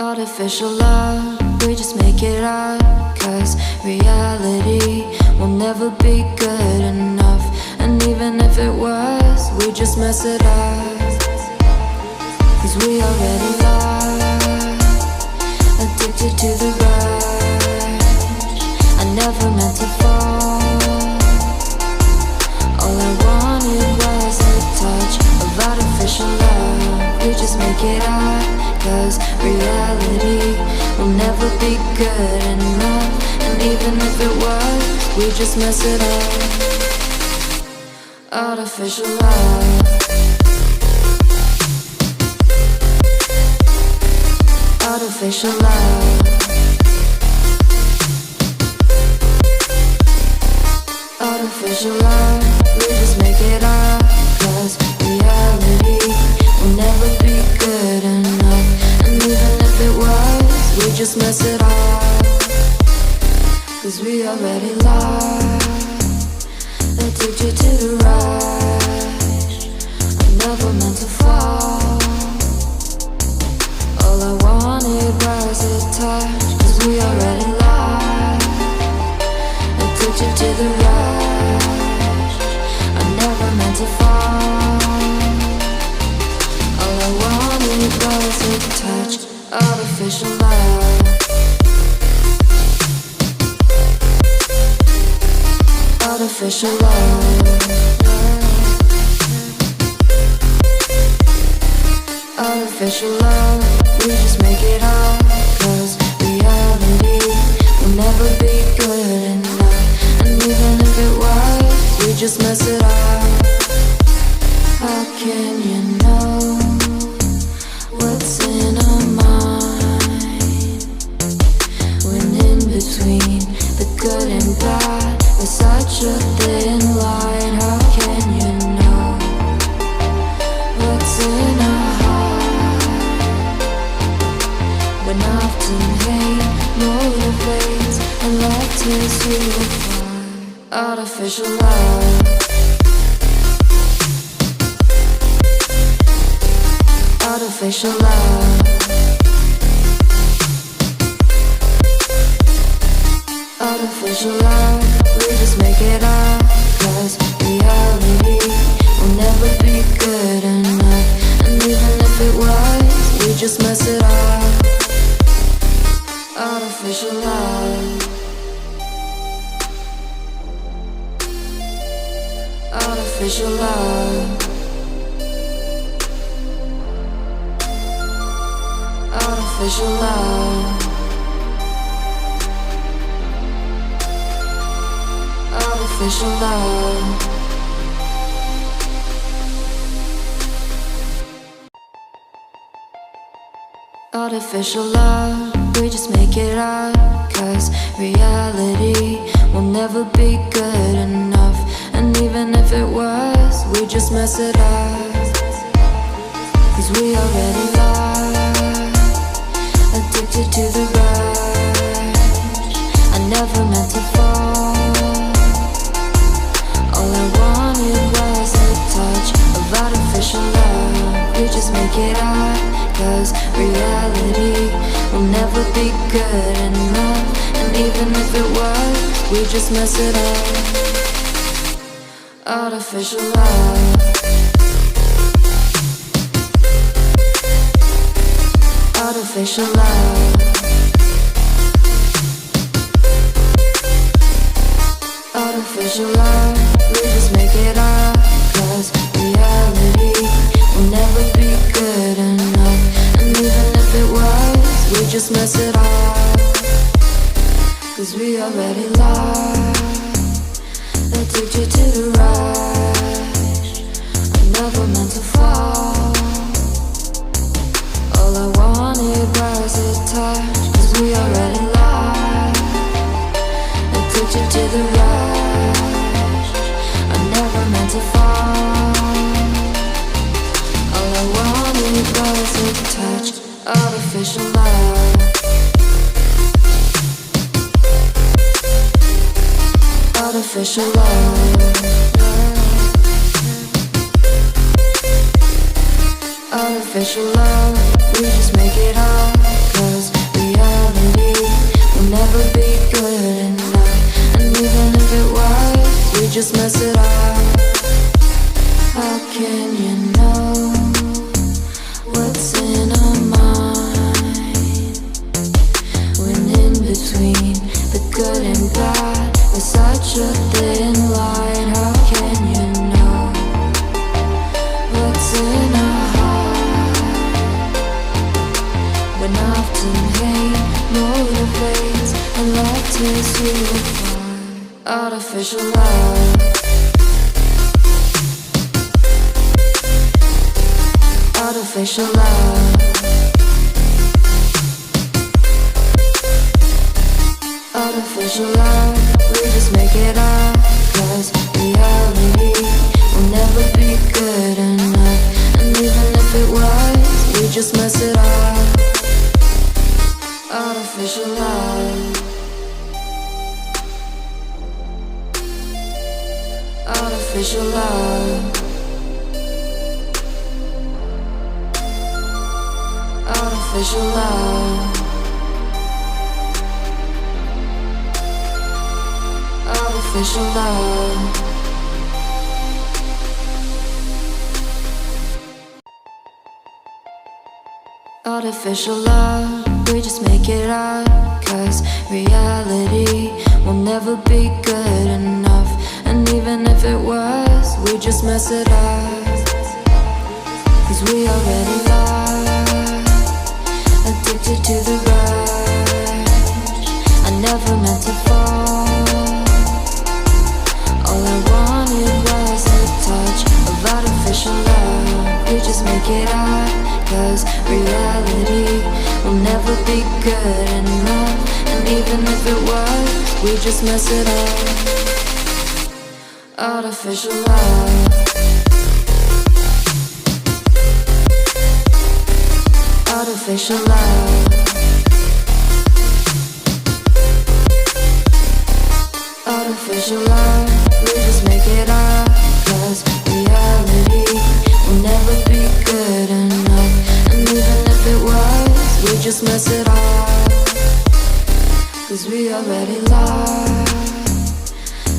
Artificial love, we just make it up. Cause reality will never be good enough. And even if it was, we just mess it up. Cause we already lost, addicted to the rush. I never meant to fall. All I wanted was a touch of artificial love. We just make it up. Cause reality will never be good enough. And even if it was, we just mess it up. Artificial love. Artificial love. Artificial love. We just make it up. Cause reality will never be good enough. And even if it was, we just mess it up. Cause we already lost, addicted to the rush. I never meant to fall. All I wanted was a touch. Cause we already lost, addicted to the rush. I never meant to fall. All I wanted was a touch. Artificial love. Artificial love. Artificial love. We just make it up. Cause reality will never be good enough. And even if it was, we just mess it up. How can you know what's in our mind? When in between the good and bad, there's such a thin line. How can you know what's in our heart? When often hate motivates and love tears you apart. Artificial love. Artificial love. Artificial love. We just make it up. Cause reality will never be good enough. And even if it was, we just mess it up. Artificial love. Artificial love. Artificial love. Artificial love. Artificial love. We just make it up. Cause reality will never be good enough. And even if it was, we just mess it up. Cause we already lost, addicted to the rush. I never meant to fall. All I wanted was a touch of artificial love. We just make it up. Cause reality will never be good enough. And even if it was, we just mess it up. Artificial love. Artificial love. Artificial love. We just make it up. Cause reality will never be good enough. And even if it was, we just mess it up. Cause we already lost, addicted to the rush. I never meant to fall. All I wanted was a touch. Cause we already lost, addicted to the rush. I never meant to fall. All I wanted was a touch. Artificial love. Artificial love. Artificial Artificial love, we just make it up. Cause reality will never be good enough. And even if it was, we just mess it up. How can you know what's in our mind? When in between the good and bad, there's such a thin line. How can you know what's in our heart? When often hate motivates and love tears you apart. Artificial love. Artificial love. Artificial love, we just make it up. Cause reality will never be good enough. And even if it was, we just mess it up. Artificial love. Artificial love. Artificial love. Artificial love. Artificial love, we just make it up. Cause reality will never be good enough. And even if it was, we just mess it up. Cause we already lost, addicted to the rush. I never meant to fall. All I wanted was a touch of artificial love. We just make it up. Cause reality will never be good enough. And even if it was, we just mess it up. Artificial love. Artificial love. Artificial love, we just make it up. Cause reality will never be good enough. And even if it was, we just mess it up. Cause we already lost,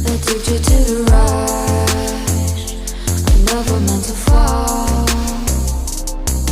addicted to the rush. I never meant to fall.